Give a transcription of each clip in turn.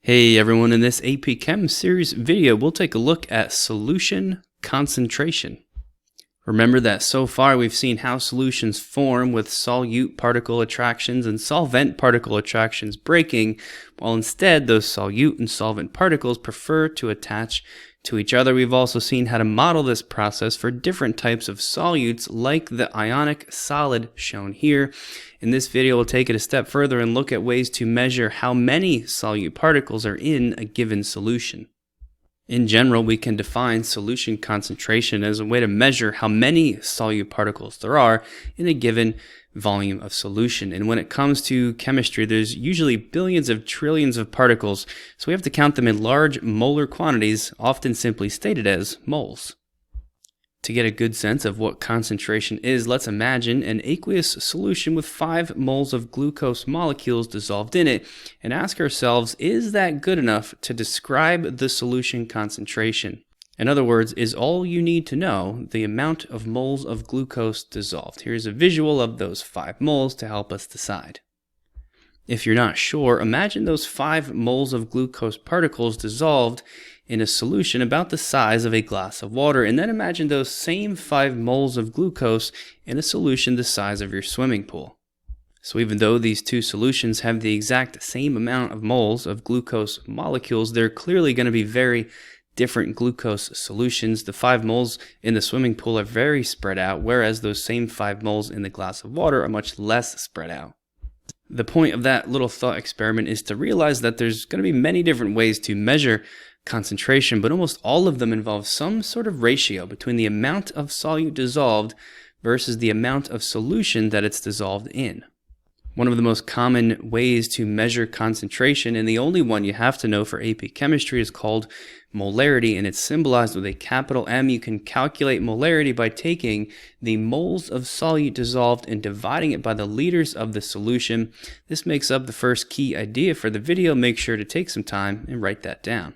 Hey everyone, in this AP Chem series video, we'll take a look at solution concentration. Remember that so far we've seen how solutions form with solute particle attractions and solvent particle attractions breaking, while instead those solute and solvent particles prefer to attach to each other. We've also seen how to model this process for different types of solutes like the ionic solid shown here. In this video, we'll take it a step further and look at ways to measure how many solute particles are in a given solution. In general, we can define solution concentration as a way to measure how many solute particles there are in a given volume of solution. And when it comes to chemistry, there's usually billions of trillions of particles, so we have to count them in large molar quantities, often simply stated as moles. To get a good sense of what concentration is, let's imagine an aqueous solution with 5 moles of glucose molecules dissolved in it, and ask ourselves, is that good enough to describe the solution concentration? In other words, is all you need to know the amount of moles of glucose dissolved? Here's a visual of those 5 moles to help us decide. If you're not sure, imagine those 5 moles of glucose particles dissolved in a solution about the size of a glass of water, and then imagine those same 5 moles of glucose in a solution the size of your swimming pool. So even though these two solutions have the exact same amount of moles of glucose molecules, they're clearly going to be very different glucose solutions. The 5 moles in the swimming pool are very spread out, whereas those same 5 moles in the glass of water are much less spread out. The point of that little thought experiment is to realize that there's going to be many different ways to measure concentration, but almost all of them involve some sort of ratio between the amount of solute dissolved versus the amount of solution that it's dissolved in. One of the most common ways to measure concentration, and the only one you have to know for AP chemistry, is called molarity, and it's symbolized with a capital M. You can calculate molarity by taking the moles of solute dissolved and dividing it by the liters of the solution. This makes up the first key idea for the video. Make sure to take some time and write that down.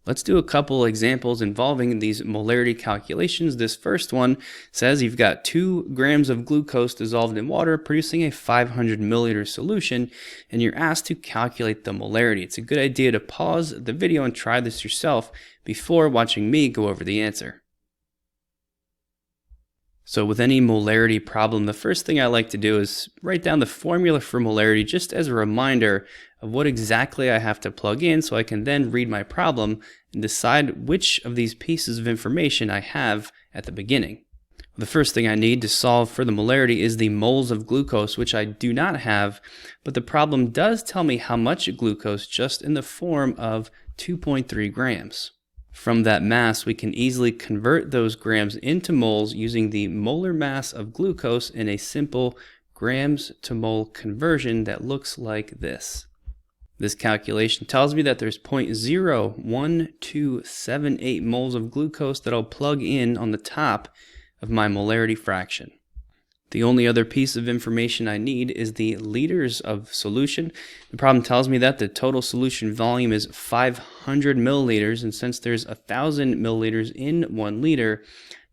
Let's do a couple examples involving these molarity calculations. This first one says you've got 2 grams of glucose dissolved in water producing a 500 milliliter solution, and you're asked to calculate the molarity. It's a good idea to pause the video and try this yourself before watching me go over the answer. So with any molarity problem, the first thing I like to do is write down the formula for molarity just as a reminder of what exactly I have to plug in, so I can then read my problem and decide which of these pieces of information I have at the beginning. The first thing I need to solve for the molarity is the moles of glucose, which I do not have, but the problem does tell me how much glucose just in the form of 2.3 grams. From that mass, we can easily convert those grams into moles using the molar mass of glucose in a simple grams to mole conversion that looks like this. This calculation tells me that there's 0.01278 moles of glucose that I'll plug in on the top of my molarity fraction. The only other piece of information I need is the liters of solution. The problem tells me that the total solution volume is 500 milliliters, and since there's 1,000 milliliters in 1 liter,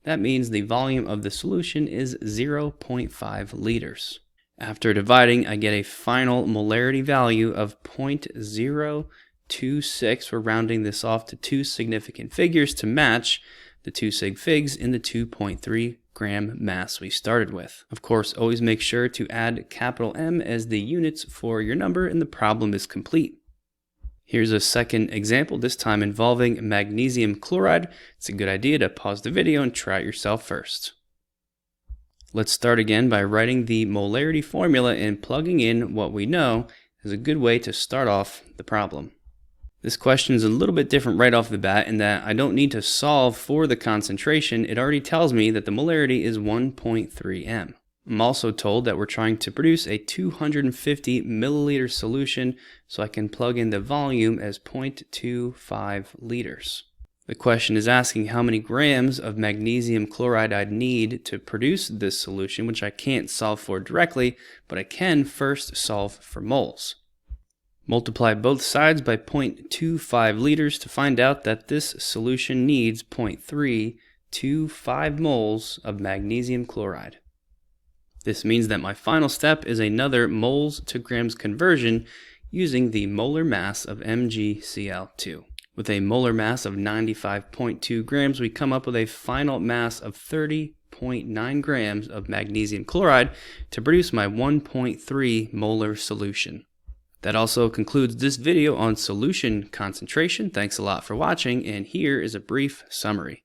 that means the volume of the solution is 0.5 liters. After dividing, I get a final molarity value of 0.026. We're rounding this off to 2 significant figures to match the 2 sig figs in the 2.3 gram mass we started with. Of course, always make sure to add capital M as the units for your number and the problem is complete. Here's a second example, this time involving magnesium chloride. It's a good idea to pause the video and try it yourself first. Let's start again by writing the molarity formula and plugging in what we know is a good way to start off the problem. This question is a little bit different right off the bat in that I don't need to solve for the concentration. It already tells me that the molarity is 1.3 m. I'm also told that we're trying to produce a 250 milliliter solution, so I can plug in the volume as 0.25 liters. The question is asking how many grams of magnesium chloride I'd need to produce this solution, which I can't solve for directly, but I can first solve for moles. Multiply both sides by 0.25 liters to find out that this solution needs 0.325 moles of magnesium chloride. This means that my final step is another moles to grams conversion using the molar mass of MgCl2. With a molar mass of 95.2 grams, we come up with a final mass of 30.9 grams of magnesium chloride to produce my 1.3 molar solution. That also concludes this video on solution concentration. Thanks a lot for watching, and here is a brief summary.